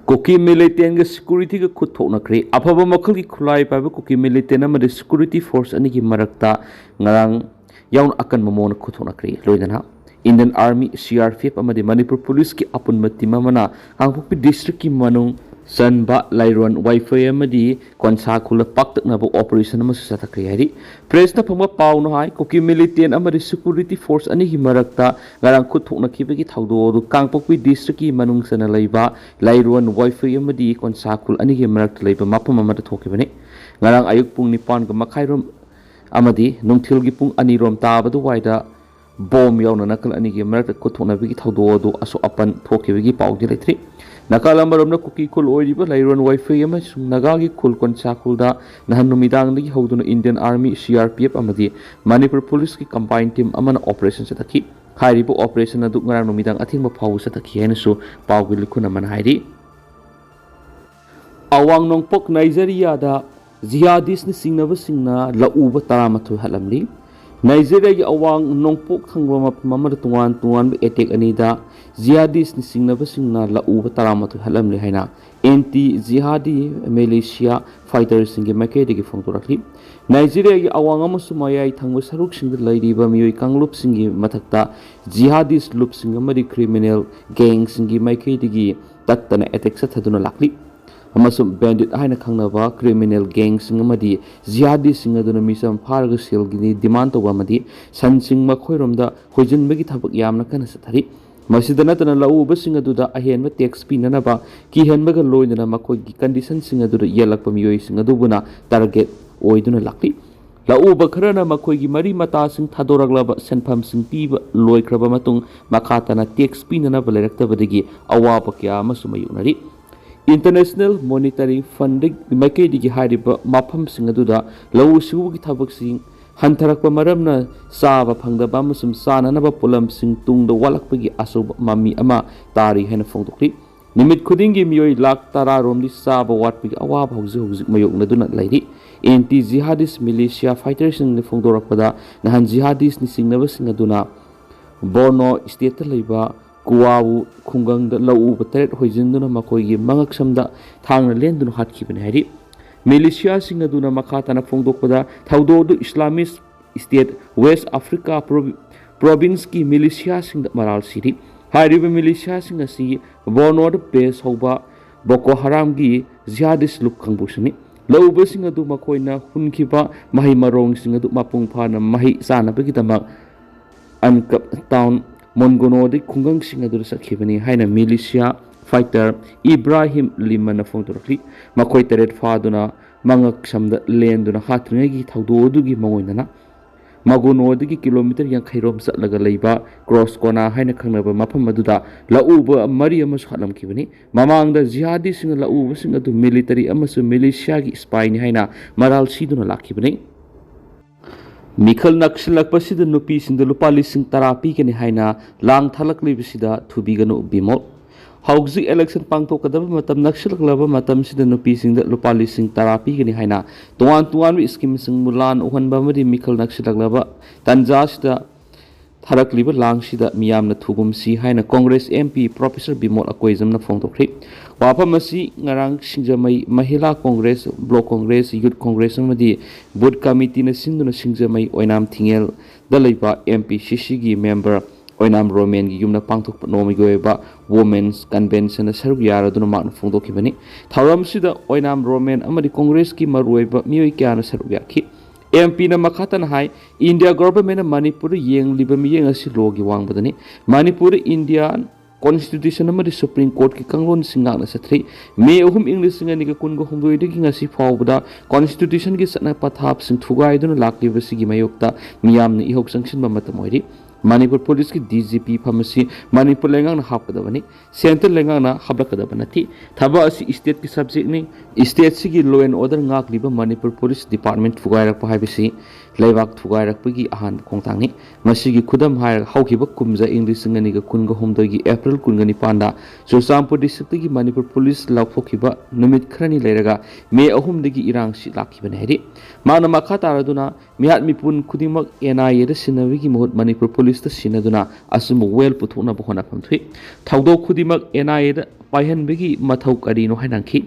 Kuki militant ga security ga khut thoknakri afaba makhal gi khulai paiba Kuki militant amadi security force ani gi marakta ngarang yaun akan mamona khut thoknakri loidana Indian Army CRPF amadi Manipur Police ki apunma timamana Kangpokpi district ki manung Sanba Lairon Wi-Fi amadi konsa khula paktaknaba operation ama satakri hari press na phangba paw no hai Kuki militant amadi security force ani hi marakta ngarang khut thoknakibagi thawdo du Kangpokpi district ki manung sana leiba Lairon Wi-Fi amadi konsa khul ani hi marakta leiba mapam amada thokibani ngarang ayuk pung 9 ga makhairom amadi nungthil gi pung 2 rom tabadu waida bom yauna nakal ani gi marakta khut thoknabigi thawdo du aso apan thokibagi paw di leitri Nakalambarom na Kuki Kul Oiba Lairon Wi-Fi ama Nagagi Kul Konsakulda Nahanumidang Nagi Hoduna Indian Army CRPF amadi Manipur Police ki combined team amana operation sa taki Hairibo operation na ngarang numidang ating mapawu sa taki hainasu pawgili ko naman hairi Awang nongpok Nigeria da jihadis ni singnaba singna lauba taramatu halamli Nigeria gi awang nongpok thangwa mamar tuan attack anida jihadis ni singnaba singna lauba taramatu halamli haina anti jihadi Malaysia fighters singi makedi gi phongtorakli Nigeria gi awang amasu mayai thangwa saruk sing lairiba miyoi kanglup singi mathakta jihadis lup singa mari criminal gang singi makedi gi tattana attack sa thaduna lakli amasum bandit haina khangnaba criminal gangs ngamadi jihadi singaduna misam farga selgini demand to amadi sansing makhoiromda hoijinbagi thabak yamna kana sathari masidana tana lauba singaduda ahenba tax pinanaba ki henbaga loinana makogi condition singaduda yelakpa miyoi singadubuna target oiduna lakli lauba kharana makogi mari mata sing thadoraglaba senpham sing piba loikraba matung makhatana tax pinanaba leraktabadagi awaba kya masumayunari International Monetary Fund Maikedi Hariba Mapam Singaduda, Law Sugi Tabak Hantarakpa Maramna, Sava Pangdaba Musum Sana Naba Pulam Sing Tung the Walakpagi Asub Mami Ama Tari Henafongtokli. Nimit Kudingi Mio Lak Tara Romli Saba Watpig Awab House Mayok Naduna Lady. Anti Jihadist militia fighters in the Fongdorapada, Nahan Jihadist Nising Nava Singaduna, Borno State Labor. Kuwawu Khudong da lau batret hoijinduna makoigi mangak samda thangna lenduna hatkibani hari militia singaduna makhatana phongdokpada thawdo Islamist state West Africa province ki militia singda maral siri hariba militia singasi Borno base hoba Boko Haram gi jihadist lup khangbusani lauba singadu makoina hunkiba mahi marong singadu mapung phana mahi sana bagidama ankap town Mongono di Khudong singadura sakhibani haina militia fighter Ibrahim Limana phongtorakli makoi teret faduna mangak samda lenduna hatringagi thawdodugi mangoinana Magono digi kilometer yang khairom satlaga leiba cross kona haina khangnaba mafam aduda lauba mari amasu halam kibani mamangda jihadi singa lauba singadu military amasu militia gi spy ni haina maral siduna lakhibani Mikhal naksilak pasida nupi sinda lupa lising tarapi kani haina lang thalak libisida thubiganu bimol hauzi election pangtokadaba matam naksilak laba matam sida nupi sinda lupa lising tarapi kani haina tuan scheme sing mulan uhanba mari mikhal naksilak laba tanja sida tharak liba lang sida miyamna thugum si haina Congress MP Professor Bimol Akoizam na phongtokri wafam asi ngarang singjamai Mahila Congress Block Congress Youth Congress amadi board committee na sinduna singjamai oinam thingel dalaiba MP Shishigi member oinam Roman gi yumna pangthok nomi goeba women's convention na sarug yara duna mak phongdokibani tharam sida oinam Roman amadi Congress ki maruiba miyoi kya na sarug yakhi MP na makatan hai India government na Manipur yeng liba miyeng asi logi wang badani Manipur India Constitution amadi Supreme Court ki kanglon singak na satri May ahum English singa niga kungo humdoi digi ngasi fawbada Constitution ki satna pathap sing thugai duna lakli basigi mayokta miyam na ihok sangsin mamata moiri Manipur Police ki DGP pharmacy Manipur lengang na hapkadabani Central lengang na hablakadabanati thaba asi state ki subject ni state sigi law and order ngak liba Manipur Police Department thugairak pahibisi leibak thugairak pagi ahan khongtangni masigi khudam hair haukiba kumja English ngani ga kunga homdoi gi April kungani panda Chosampur district gi Manipur Police lauphokiba numit khrani leiraga May ahum digi irang si lakibani heri mana makha taraduna mihat mipun khudimak NIA da sinawi gi mohot Manipur Police ta sinaduna asum well puthuna bahona phamthui thawdo khudimak NIA da पायहनबगी मथौ करिनो हायनांखि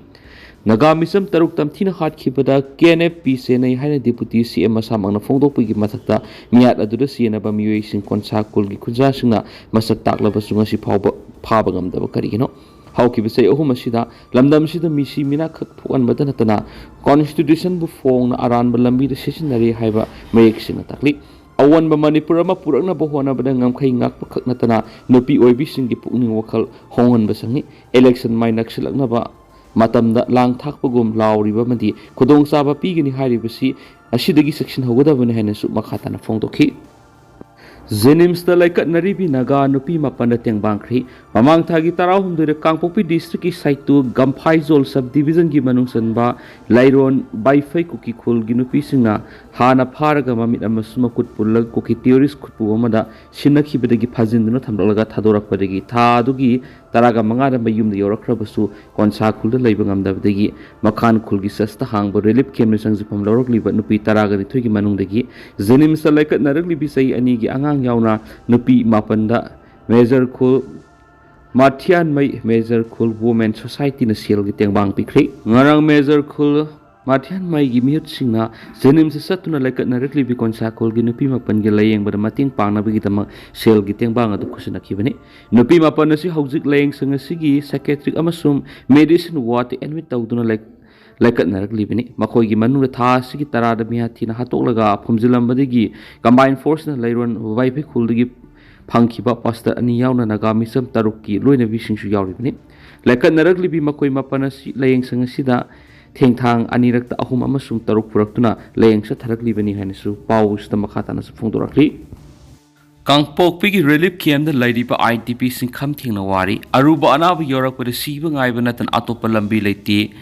Nagamisam taruk tamthina hat khibada KNFP senai haina deputy CM asamangna phongdokpigi mathakta miyat aduda siena ba miyoi sing konsa kulgi khunja singna masak taklaba sunga si phaba ngamdaba karigino hauki bisai ahum asida lamdam sida misi mina khak phuan badana tana constitution bu fong na aran ba lambi de sessionary haiba mayek singna takli awan ba Manipur ama purakna ba hona ba ngamkhai ngak pa khak na tana nopi oibi singi pukning wakal hongan ba sangi election mai naksilakna ba matamda lang thakpagum lauriba madi Khudong chaba pigini hairibasi asidagi section hogodabane haina su makhatana phongdokhi Jenims the like Naribi Naga Nupi Mapanda Tengbangri, Mamang Tagi Tarahum to the Kangpopi district site to Gampaizol subdivision Gimanung Sanba, Lyron, Meetei-kuki Ginupi Singa, Hana Paragamamit Amasuma could pull Kuki theories could puamada, Shinaki Bedegi Pazin no Tamlaga Tadorak Padegi, Tadugi, Taraga Mangada Bayum the Yorokrabasu, Konsakul the Labangam Davdegi, Makan Kulgi Sasta Hang, but relief came from Lorogli, but Nupi Taraga the Twigi Manundegi, Jenims the like Naragli Bisay Anigi Angang Yauna Nupi Mapanda Measure Cool Matian May Measure Cool Women Society na Seal Gitang Bang Pikri Ngarang Measure Cool Matian May Gimut Singa Zenim Satuna like Narikli Biconsa Cool Ginupi Mapan Gilayang but a Mating Pana Bigitama Seal Gitang Bang at the Kusina Kivani Nupi Mapanasi Hauzik Laying Sangasigi Psychiatric Amasum Medicine Water and without like at Narakli Makogi Manu Tasiki Tarada Miatina Hatolaga Pumzilam Badigi combined force na Lyron Vipe Kuligi Punkiba Pasta and Yauna Nagamisam Taruki Luina Vishing Shuyari like at Narakli Makoi Mapanasi laying Sangasida Ting Tang Anirakta Ahum Amasum Taruk Puratuna laying Satarakli Beni Hanisu Paus the Makatanas Fundurakli Kangpok Pigi relief came the lady by IDP Sing Kamting Nawari Aruba Anaba Yaorakpada Siba ngaiba natan atopalambi leti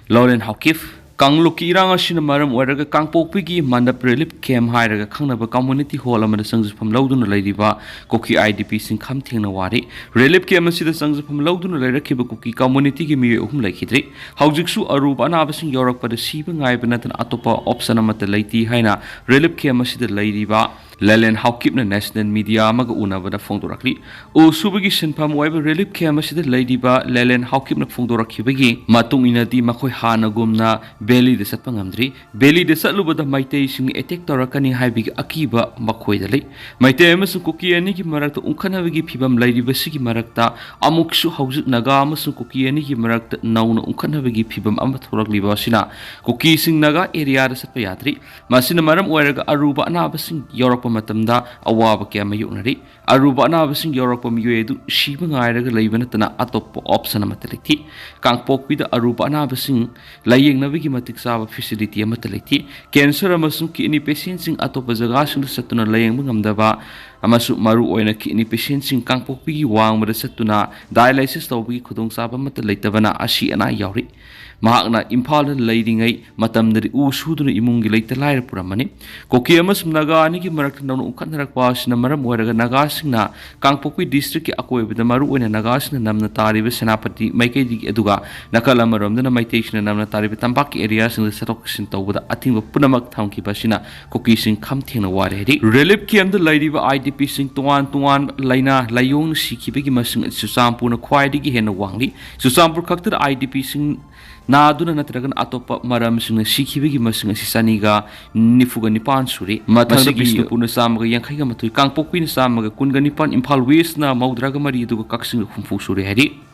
Lauren Hawkif, Kang Luki Rangashin Maram Weraga Kangpok Pigi, Mandap Relief Cam Hiraga Kanaba Community Hall among the songs from Loudun Ladiva, Kuki IDP Sing Kamting Nawari, Relief Cam see the songs from Loudun Lada Kuki Community give me whom like Hidri, Haujiksu Aruba Anaba Yaorakpada Siba ngaiba natan atopa opsanamata leti Haina, Relief Cam see the Ladiva. Lelen Hawkip na national media maga una ba na phongdorakli o subagi sinpam waiba relief cam asida ladiba Lelen Hawkip na phongdorakhi bagi matung inadi makhoi hana gumna belly de satpa ngamdri belly de satluba da Meetei sing attack torakani haibigi akiba makhoi dali Meetei amasung Kuki ani gi marakta unkhana bagi phibam ladiba sigi marakta amuksu haujik naga amasung Kuki ani gi marakta nauna unkhana bagi phibam am thorakli ba sina Kuki sing naga area da satpa yatri masina maram oiraga Aruba Anaba sing Yaorakpada Matamda awaba kya mayunari Aruba Anaba sing Yaorakpada miyoedu shiba ngairaga leiba natana atoppa option amataliti Kangpok bida Aruba Anaba sing layeng nabigi matik saba facility amataliti cancer amasung kidney patient sing atoppa jaga sing satuna layeng ngamdaba amasu maru oina kidney patient sing Kangpok bigi wang mada satuna dialysis tawbigi Khudong chaba matalaitavana ashi ana yauri Mahakna Impala Ladingai, Matam the Usudu Imungi late Lyra Puramani, Kokiamas Nagani Marak no Kanarakas Namaram Weraga Nagasina, Kangpopi district Akwe with the Maru and Nagas and Namnatari Senapati, Maikadi Eduga, Nakalamaram, the Namitation and Namnatari Tambaki areas in the Satoxinto with a team of Punamak Town Kipashina, Cookies in Kamtina Wadi. Relief came the lady by IDP sing to one Laina, Layong, Shiki Masing at Susampuna, Quaidi Hen Wangi, Susampur Kakta IDP sing. Na aduna natragan atopa maram sing Sikhre masing sisaniga nifuga nipan suri matagi Ccpur na samaga yankhaiga matui Kangpok na samaga kunga nipan Imphal West na maudraga mari duga kaksing humfu suri hari